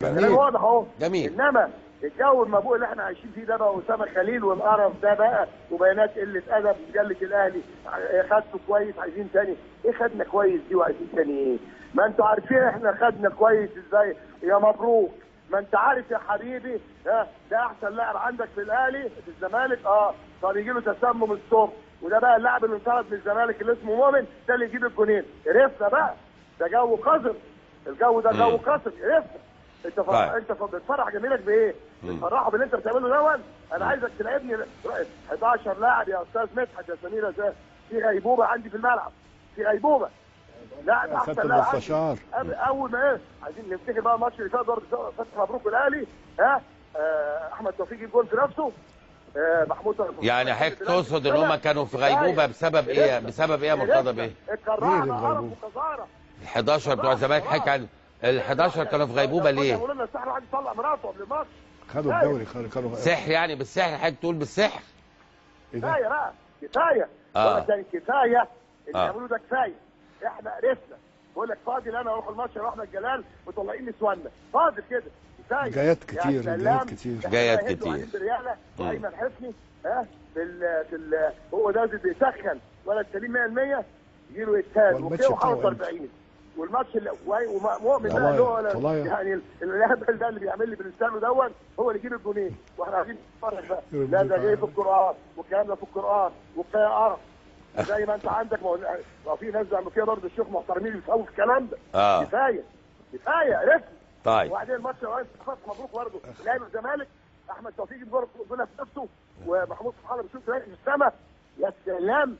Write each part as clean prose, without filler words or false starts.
كلام واضح اهو. جميل. انما الجو المبوء اللي احنا عايشين فيه ده بقى، اسامه خليل والقرف ده بقى، وبيانات قله ادب مجله الاهلي خدته كويس عايزين تاني. ايه خدنا كويس دي وعايزين تاني ايه؟ ما انتوا عارفين احنا خدنا كويس ازاي يا مبروك. ما انت عارف يا حبيبي ده احسن لاعب عندك في الاهلي في الزمالك. طب يجي له تسمم الصبح، وده بقى اللاعب اللي انطرد من الزمالك اللي اسمه مؤمن ده اللي يجيب الجونين. عرفنا بقى ده جو قذر، الجو ده جو قذر. عرفنا. انت بتفرح جميلك بايه؟ بتفرحه باللي انت بتعمله دوت. انا عايزك تلعبني 11 لاعب يا استاذ مدحت يا سمير ازاي في غيبوبه عندي في الملعب، في غيبوبه. لاعب احسن لاعب اول ما ايه عايزين نفتكر بقى الماتش اللي فات برضه فتحي مبروك الاهلي. احمد توفيق يجيب جول في نفسه. محمود يعني حضرتك تقصد ان هم كانوا في غيبوبه بسبب ايه؟ بسبب ايه يا مرتضى بيه؟ اتكرعنا قرف وقذاره. ال 11 بتوع الزمالك حكى عن ال 11 كانوا في غيبوبه ليه؟ قالوا لنا السحر واحد يطلع مراته قبل الماتش. خدوا الدوري كانوا سحر يعني بالسحر. حضرتك تقول بالسحر؟ كفايه بقى كفايه. كفايه اللي بيعملوه ده كفايه. احنا عرفنا. بقول لك فاضل انا اروح الماتش يا احمد جلال مطلعين نسوانا فاضل كده كفايه. جايات كتير جايات كتير. وايمن حفني هو ده بيسخن ولا سليم 100% يجي له اجهاد وكده وحاطط 40. والماتش ومؤمن بقى اللي هو يعني الهبل ده اللي بيعمل لي بلسانه دوت هو اللي يجيب الجونين واحنا قاعدين نتفرج بقى. لا ده جاي في القران والكلام ده في القران وكفايه قرف. زي ما انت عندك ما في ناس زي كده برضه الشيوخ محترمين بيفهموا في الكلام ده. كفايه عرفت. طيب وبعدين الماتش مبروك برضه لاعب الزمالك احمد توفيق جول في نفسه ومحمود سبحان الله بيشوف في السماء. يا سلام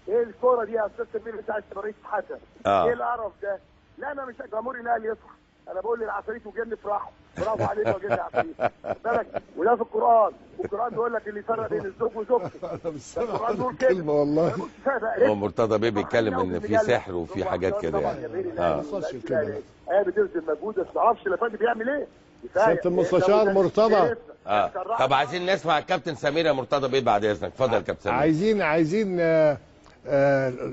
ايه الكوره دي يا استاذ سمير بتاع الرئيس حسن. ايه القرف ده؟ لا انا مش جمهور الاهلي يصحى. انا بقول للعفاريت وجن افرحوا برافو عليك يا جن يا عفاريت. بالك وده في القران والقران بيقول لك اللي يفرق بين الزوج وزوجته. انا مش سامع كلمه والله. هو مرتضى بيه بيتكلم ان في سحر وفي حاجات كده يعني. ايه بتبذل مجهود بس ما اعرفش الافندي بيعمل ايه. سياده المستشار مرتضى. طب عايزين نسمع الكابتن سمير يا مرتضى بيه بعد اذنك. اتفضل يا كابتن سمير. عايزين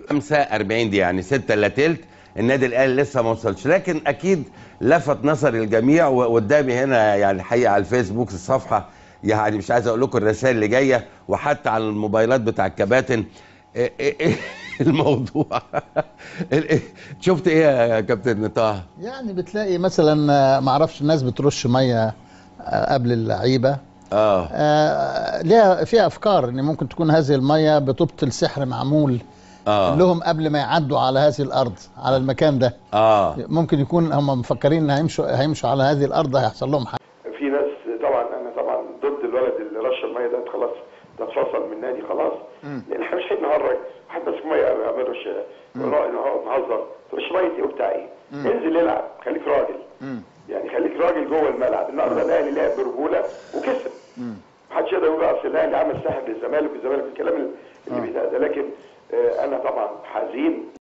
45 دي يعني 6 الا تلت. النادي الاهلي لسه ما وصلش، لكن اكيد لفت نظر الجميع. وقدامي هنا يعني الحقيقه على الفيسبوك الصفحه، يعني مش عايز اقول لكم الرسائل اللي جايه، وحتى على الموبايلات بتاع الكباتن. إيه الموضوع؟ شفت ايه يا كابتن طه؟ يعني بتلاقي مثلا ما اعرفش الناس بترش ميه قبل اللعيبه. ليها فيها افكار ان ممكن تكون هذه الميه بتبطل سحر معمول لهم قبل ما يعدوا على هذه الارض، على المكان ده. ممكن يكون هم مفكرين ان هيمشوا على هذه الارض هيحصل لهم حاجه. في ناس طبعا انا طبعا ضد الولد اللي رش الميه ده. خلاص ده اتفصل من النادي خلاص. لان احنا مش هنهرج واحد ماسك ميه ما رش نهزر ترش ميه ايه وبتاع ايه؟ انزل العب خليك راجل. يعني خليك راجل جوه الملعب. النهارده الاهلي لعب برجوله وكسب. محدش يقدر يقول اصل الاهلي عمل سحب للزمالك والزمالك الكلام اللي بيتقال ده. لكن انا طبعا حزين